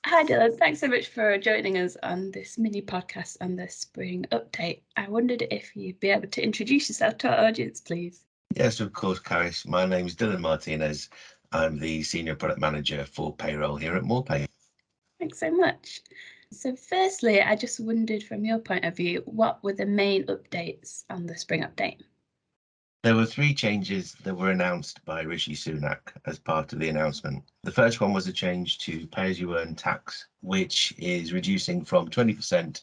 Hi Dylan, thanks so much for joining us on this mini podcast on the spring update. I wondered if you'd be able to introduce yourself to our audience, please. Yes, of course, Caris. My name is Dylan Martinez. I'm the Senior Product Manager for Payroll here at Moorepay. Thanks so much. So firstly, I just wondered from your point of view, what were the main updates on the spring update? There were three changes that were announced by Rishi Sunak as part of the announcement. The first one was a change to pay-as-you-earn tax, which is reducing from 20%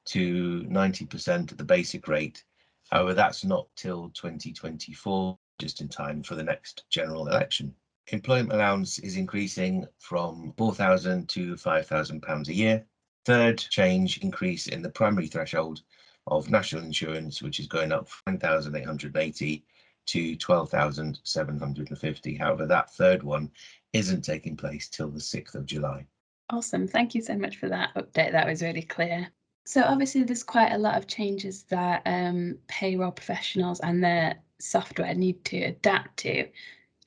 to 90% of the basic rate. However, that's not till 2024, just in time for the next general election. Employment allowance is increasing from £4,000 to £5,000 a year. Third change, increase in the primary threshold of national insurance, which is going up from 9,880 to 12,750. However, that third one isn't taking place till the 6th of July. Awesome. Thank you so much for that update. That was really clear. So obviously there's quite a lot of changes that payroll professionals and their software need to adapt to.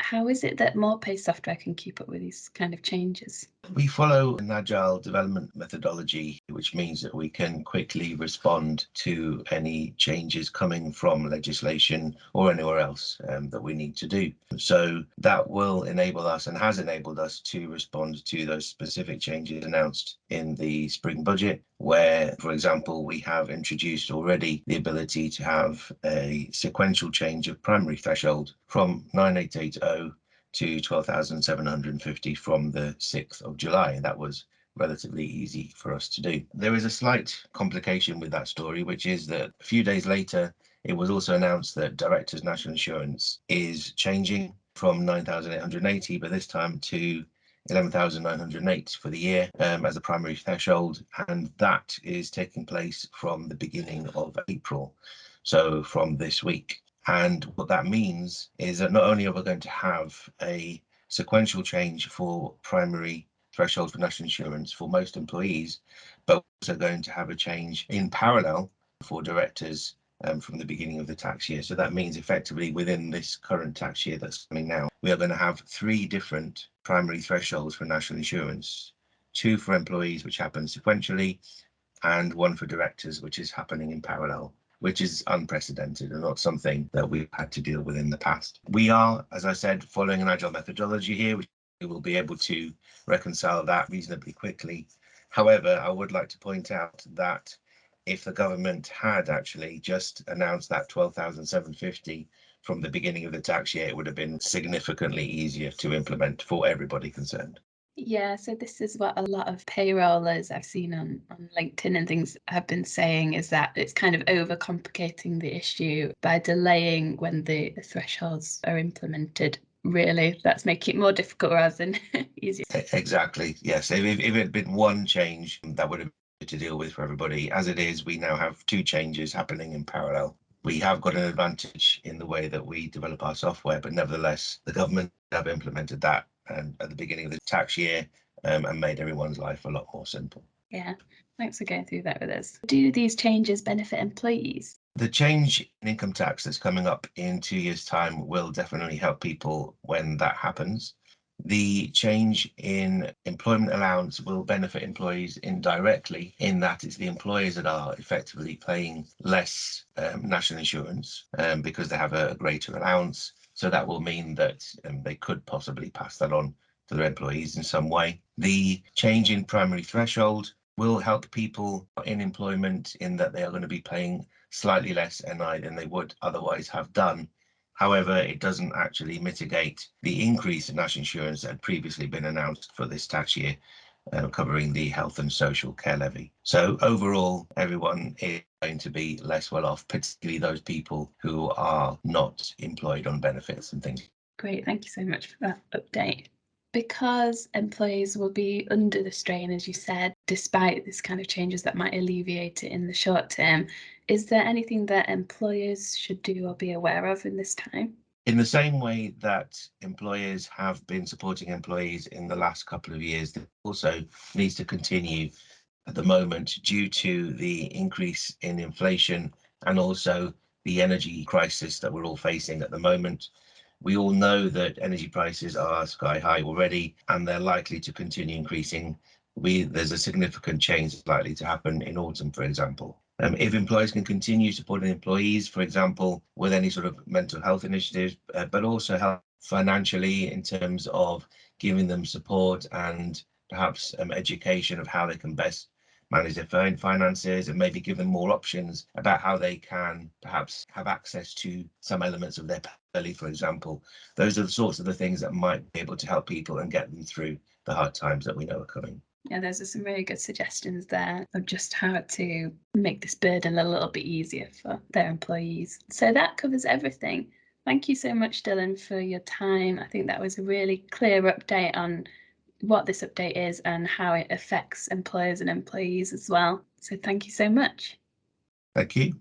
How is it that Moorepay software can keep up with these kind of changes? We follow an agile development methodology, which means that we can quickly respond to any changes coming from legislation or anywhere else that we need to do. So that will enable us and has enabled us to respond to those specific changes announced in the spring budget, where, for example, we have introduced already the ability to have a sequential change of primary threshold from 9,880 to 12,750 from the 6th of July. That was relatively easy for us to do. There is a slight complication with that story, which is that a few days later, it was also announced that Directors' National Insurance is changing from 9,880, but this time to 11,908 for the year as a primary threshold, and that is taking place from the beginning of April, so from this week. And what that means is that not only are we going to have a sequential change for primary threshold for national insurance for most employees, but we're also going to have a change in parallel for directors from the beginning of the tax year. So that means effectively within this current tax year that's coming now, we are going to have three different primary thresholds for national insurance, two for employees, which happens sequentially, and one for directors, which is happening in parallel, which is unprecedented and not something that we've had to deal with in the past. We are, as I said, following an agile methodology here, which we will be able to reconcile that reasonably quickly. However, I would like to point out that if the government had actually just announced that 12,750 from the beginning of the tax year, it would have been significantly easier to implement for everybody concerned. Yeah, so this is what a lot of payrollers I've seen on LinkedIn and things have been saying, is that it's kind of overcomplicating the issue by delaying when the thresholds are implemented. Really, that's making it more difficult rather than easier. Exactly, yes. If it had been one change, that would have been to deal with for everybody. As it is, we now have two changes happening in parallel. We have got an advantage in the way that we develop our software, but nevertheless, the government have implemented that at the beginning of the tax year and made everyone's life a lot more simple. Yeah, thanks for going through that with us. Do these changes benefit employees? The change in income tax that's coming up in 2 years' time will definitely help people when that happens. The change in employment allowance will benefit employees indirectly, in that it's the employers that are effectively paying less national insurance because they have a greater allowance. So that will mean that they could possibly pass that on to their employees in some way. The change in primary threshold will help people in employment in that they are going to be paying slightly less NI than they would otherwise have done. However, it doesn't actually mitigate the increase in national insurance that had previously been announced for this tax year, covering the health and social care levy. So overall, everyone is going to be less well off, particularly those people who are not employed on benefits and things. Great, thank you so much for that update. Because employees will be under the strain, as you said, despite this kind of changes that might alleviate it in the short term, is there anything that employers should do or be aware of in this time? In the same way that employers have been supporting employees in the last couple of years, that also needs to continue at the moment due to the increase in inflation and also the energy crisis that we're all facing at the moment. We all know that energy prices are sky high already, and they're likely to continue increasing there's a significant change likely to happen in autumn, for example. If employers can continue supporting employees, for example, with any sort of mental health initiatives, but also help financially in terms of giving them support and perhaps education of how they can best manage their finances, and maybe give them more options about how they can perhaps have access to some elements of their pay, for example. Those are the sorts of the things that might be able to help people and get them through the hard times that we know are coming. Yeah, those are some really good suggestions there of just how to make this burden a little bit easier for their employees. So that covers everything. Thank you so much, Dylan, for your time. I think that was a really clear update on what this update is and how it affects employers and employees as well. So thank you so much. Thank you.